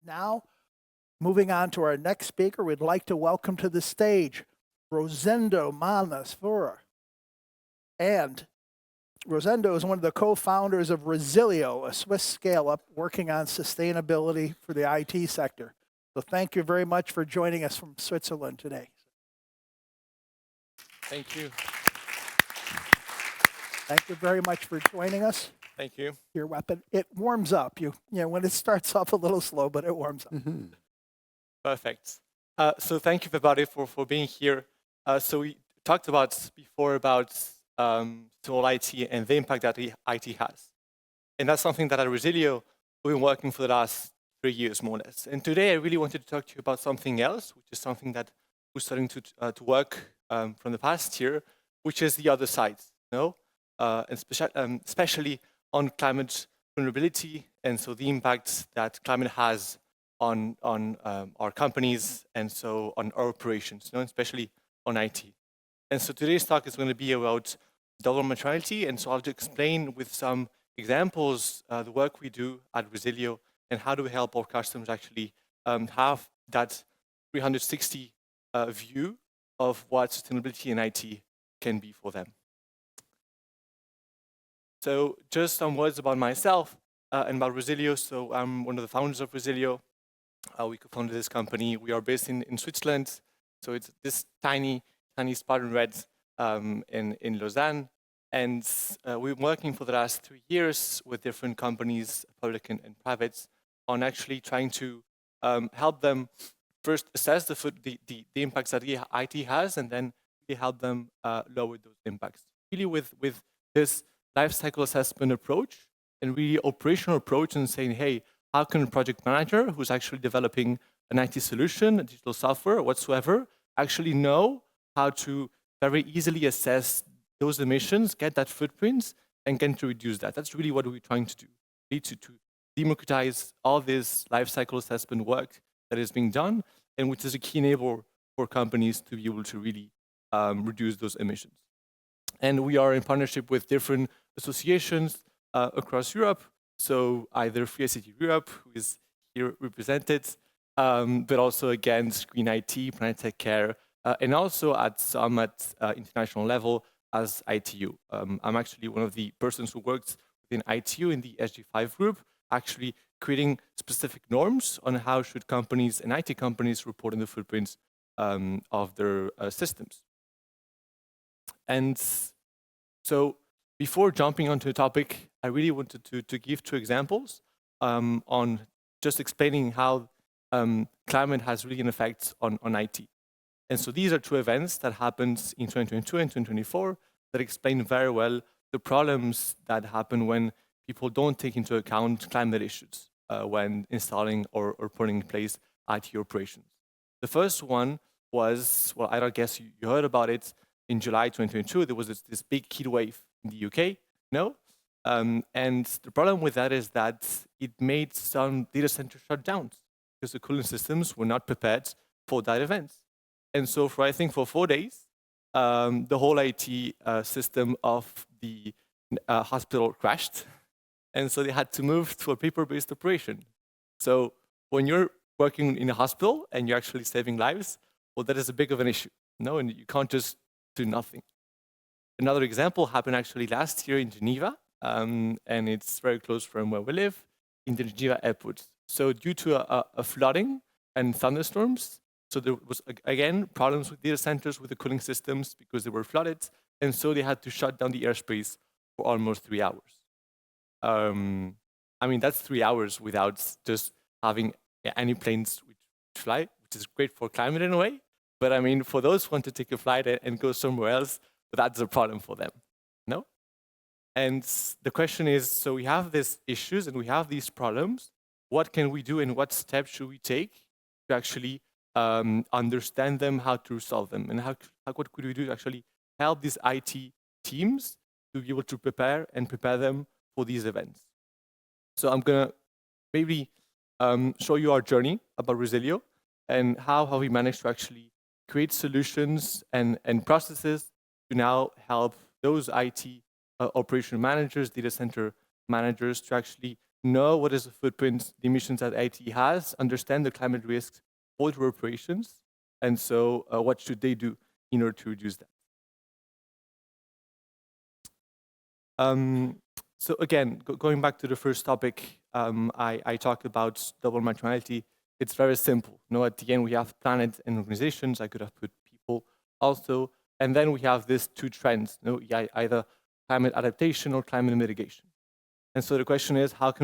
Now, moving on to our next speaker, we'd like to welcome to the stage Rosendo Faura. And Rosendo is one of the co-founders of Resilio, a Swiss scale-up working on sustainability for the IT sector. So thank you very much for joining us from Switzerland today. Thank you. Thank you very much for joining us. Thank you. Your weapon, it warms up. You know, when it starts off a little slow, but it warms up. Perfect. So thank you, everybody, for being here. So we talked before about small IT and the impact that IT has. And that's something that at Resilio, we've been working for the last 3 years, more or less. And today, I really wanted to talk to you about something else, which is something that we're starting to work from the past year, which is the other side, and especially on climate vulnerability, and so the impact that climate has on our companies, and so on our operations, especially on IT. And so today's talk is going to be about double materiality, and so I'll explain with some examples the work we do at Resilio, and how do we help our customers actually have that 360 view of what sustainability and IT can be for them. So just some words about myself and about Resilio. So I'm one of the founders of Resilio. We co-founded this company. We are based in Switzerland. So it's this tiny spot in red in Lausanne. And we've been working for the last 3 years with different companies, public and private, on actually trying to help them first assess the impacts that IT has, and then really help them lower those impacts. Really with this life cycle assessment approach and really operational approach, and saying, hey, how can a project manager who's actually developing an IT solution, a digital software, whatsoever, actually know how to very easily assess those emissions, get that footprint, and get to reduce that. That's really what we're trying to do. We need to democratize all this life cycle assessment work that is being done, and which is a key enabler for companies to be able to really reduce those emissions. And we are in partnership with different associations across Europe. So either Free ICT Europe, who is here represented, but also again, Green IT, Planet Tech Care, and also at some at international level as ITU. I'm actually one of the persons who works within ITU in the SG5 group, actually creating specific norms on how should companies and IT companies report on the footprints of their systems. And so before jumping onto the topic, I really wanted to give 2 examples on just explaining how climate has really an effect on IT. And so these are 2 events that happened in 2022 and 2024 that explain very well the problems that happen when people don't take into account climate issues when installing or putting in place IT operations. The first one was, well, I don't guess you heard about it. In July 2022, there was this big heat wave in the UK, and the problem with that is that it made some data centers shut down because the cooling systems were not prepared for that event. And so I think for 4 days, the whole IT system of the hospital crashed. And so they had to move to a paper-based operation. So when you're working in a hospital and you're actually saving lives, well, that is a big of an issue, and you can't just do nothing. Another example happened actually last year in Geneva, and it's very close from where we live, in the Geneva airport. So due to a flooding and thunderstorms, so there was, again, problems with data centers, with the cooling systems, because they were flooded, and so they had to shut down the airspace for almost 3 hours. I mean, that's 3 hours without just having any planes which fly, which is great for climate in a way. But I mean, for those who want to take a flight and go somewhere else, that's a problem for them, no? And the question is, so we have these issues and we have these problems. What can we do and what steps should we take to actually understand them, how to solve them? And what could we do to actually help these IT teams to be able to prepare them for these events? So I'm going to maybe show you our journey about Resilio and how we managed to actually create solutions and processes to now help those IT operation managers, data center managers to actually know what is the footprint, the emissions that IT has, understand the climate risks for their operations, and so what should they do in order to reduce that. So again, going back to the first topic, I talked about double materiality. It's very simple. At the end we have planet and organizations. I could have put people also, and then we have these two trends. Either climate adaptation or climate mitigation. And so the question is, what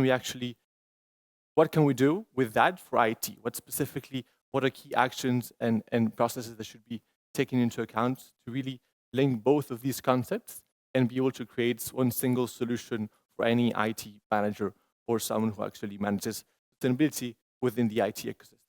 can we do with that for IT? What are key actions and processes that should be taken into account to really link both of these concepts and be able to create one single solution for any IT manager or someone who actually manages sustainability within the IT ecosystem.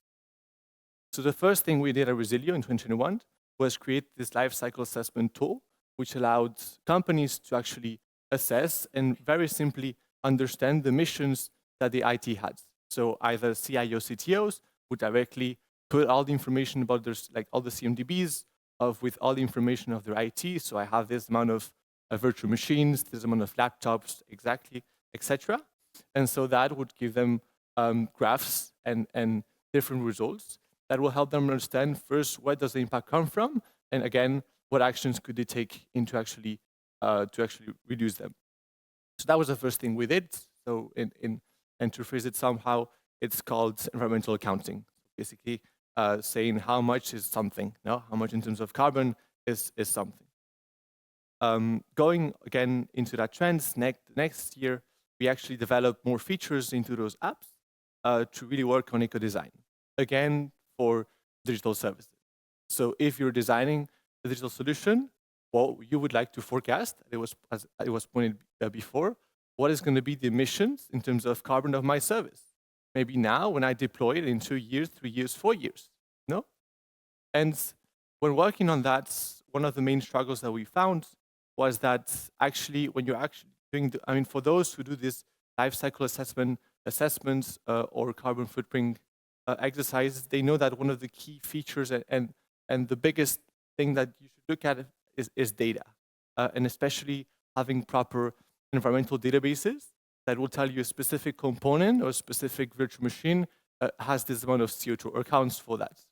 So the first thing we did at Resilio in 2021 was create this life cycle assessment tool, which allowed companies to actually assess and very simply understand the missions that the IT has. So either CIO, CTOs would directly put all the information about their, like all the CMDBs with all the information of their IT. So I have this amount of virtual machines, this amount of laptops, exactly, etc. And so that would give them graphs and different results that will help them understand first, where does the impact come from, and again, what actions could they take into actually reduce them. So that was the first thing we did. So and to phrase it somehow, it's called environmental accounting. Basically, saying how much is something, how much in terms of carbon is something. Going again into that trend, next year, we actually developed more features into those apps to really work on eco-design. Again, for digital services. So if you're designing a digital solution, well, you would like to forecast, as it was pointed before, what is going to be the emissions in terms of carbon of my service? Maybe now when I deploy it in 2 years, 3 years, 4 years, no? And when working on that, one of the main struggles that we found was that actually when you're actually doing, for those who do this life cycle assessments or carbon footprint exercises, they know that one of the key features and the biggest thing that you should look at is data, and especially having proper environmental databases that will tell you a specific component or a specific virtual machine has this amount of CO2 or accounts for that.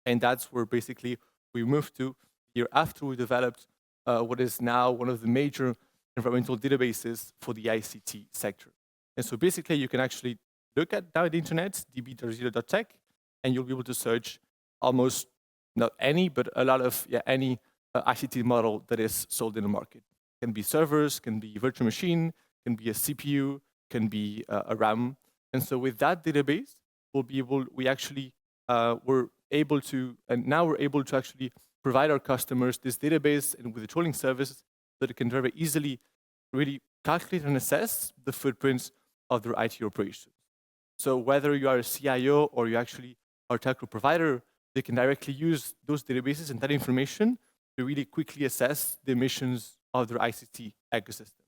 And that's where basically we moved to the year after we developed what is now one of the major environmental databases for the ICT sector. And so basically you can actually look at now the internet, db.resilio.tech, and you'll be able to search almost not any, but a lot of any ICT model that is sold in the market. Can be servers, can be virtual machine, can be a CPU, can be a RAM. And so with that database, we're able to actually provide our customers this database and with the tooling service so that it can very easily really calculate and assess the footprints of their IT operations. So whether you are a CIO or you actually are a telco provider, they can directly use those databases and that information to really quickly assess the emissions of their ICT ecosystem.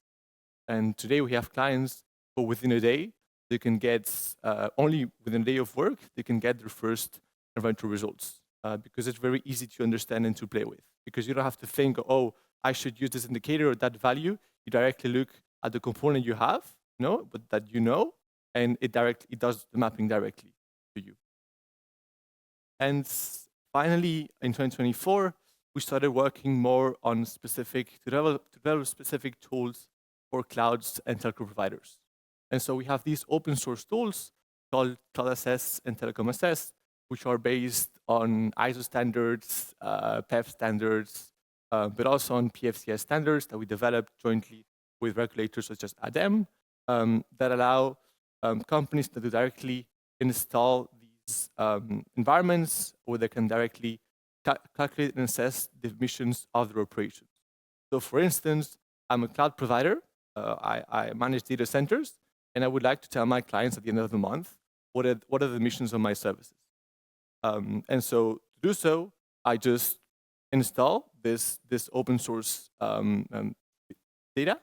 And today we have clients who within a day, they can get, only within a day of work, they can get their first environmental results because it's very easy to understand and to play with. Because you don't have to think, oh, I should use this indicator or that value. You directly look at the component you have, but that you know, and it does the mapping directly to you. And finally, in 2024, we started working more on to develop specific tools for clouds and telco providers. And so we have these open source tools called Cloud Assess and Telecom Assess, which are based on ISO standards, PEF standards, but also on PFCS standards that we developed jointly with regulators such as ADEM, that allow companies to directly install these environments where they can directly calculate and assess the emissions of their operations. So for instance, I'm a cloud provider. I manage data centers, and I would like to tell my clients at the end of the month what are the emissions of my services. And so to do so, I just install this open source data,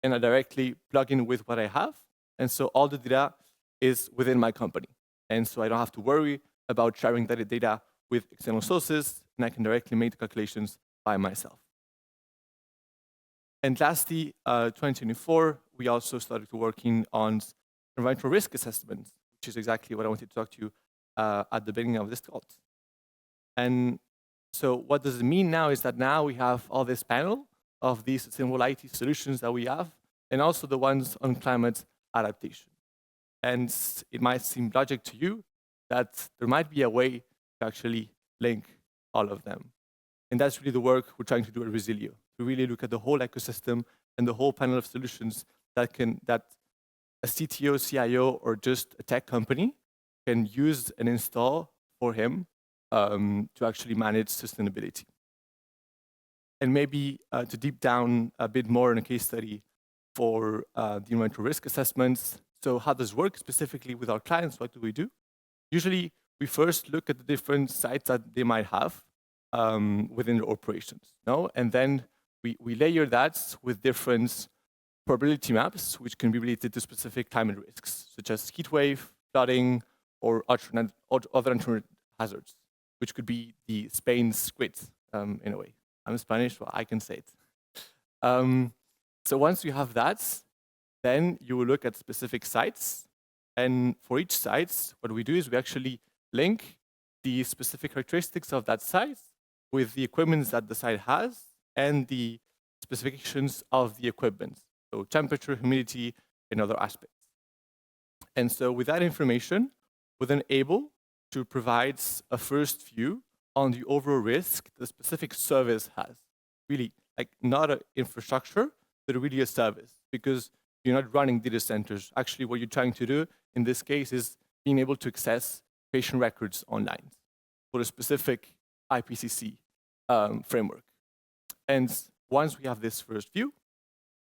and I directly plug in with what I have. And so all the data is within my company. And so I don't have to worry about sharing that data with external sources, and I can directly make the calculations by myself. And lastly, 2024, we also started working on environmental risk assessment, which is exactly what I wanted to talk to you at the beginning of this talk. And so what does it mean now is that now we have all this panel of these sustainable IT solutions that we have, and also the ones on climate adaptation. And it might seem logic to you that there might be a way to actually link all of them. And that's really the work we're trying to do at Resilio, to really look at the whole ecosystem and the whole panel of solutions that a CTO, CIO, or just a tech company can use and install for him to actually manage sustainability. And maybe to deep down a bit more in a case study for the environmental risk assessments. So how does it work specifically with our clients? What do we do? Usually, we first look at the different sites that they might have within their operations, no? And then we layer that with different probability maps, which can be related to specific climate risks, such as heat wave, flooding, or other natural hazards, which could be the Spain's squid, in a way. I'm Spanish, so I can say it. So once you have that, then you will look at specific sites. And for each site, what we do is we actually link the specific characteristics of that site with the equipment that the site has and the specifications of the equipment. So temperature, humidity, and other aspects. And so with that information, we're then able to provide a first view on the overall risk the specific service has. Really, like not an infrastructure, but really a service, because you're not running data centers. Actually, what you're trying to do in this case is being able to access patient records online for a specific IPCC framework. And once we have this first view,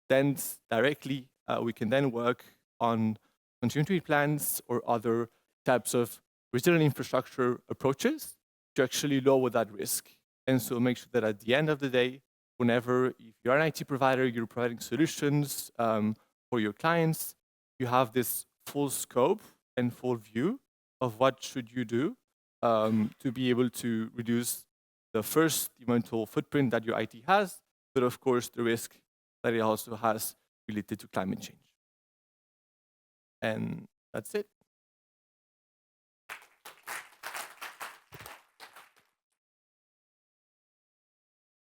then directly we can then work on continuity plans or other types of resilient infrastructure approaches to actually lower that risk. And so make sure that at the end of the day, whenever, if you're an IT provider, you're providing solutions for your clients, you have this full scope and full view of what should you do to be able to reduce the first environmental footprint that your IT has, but of course the risk that it also has related to climate change. And that's it.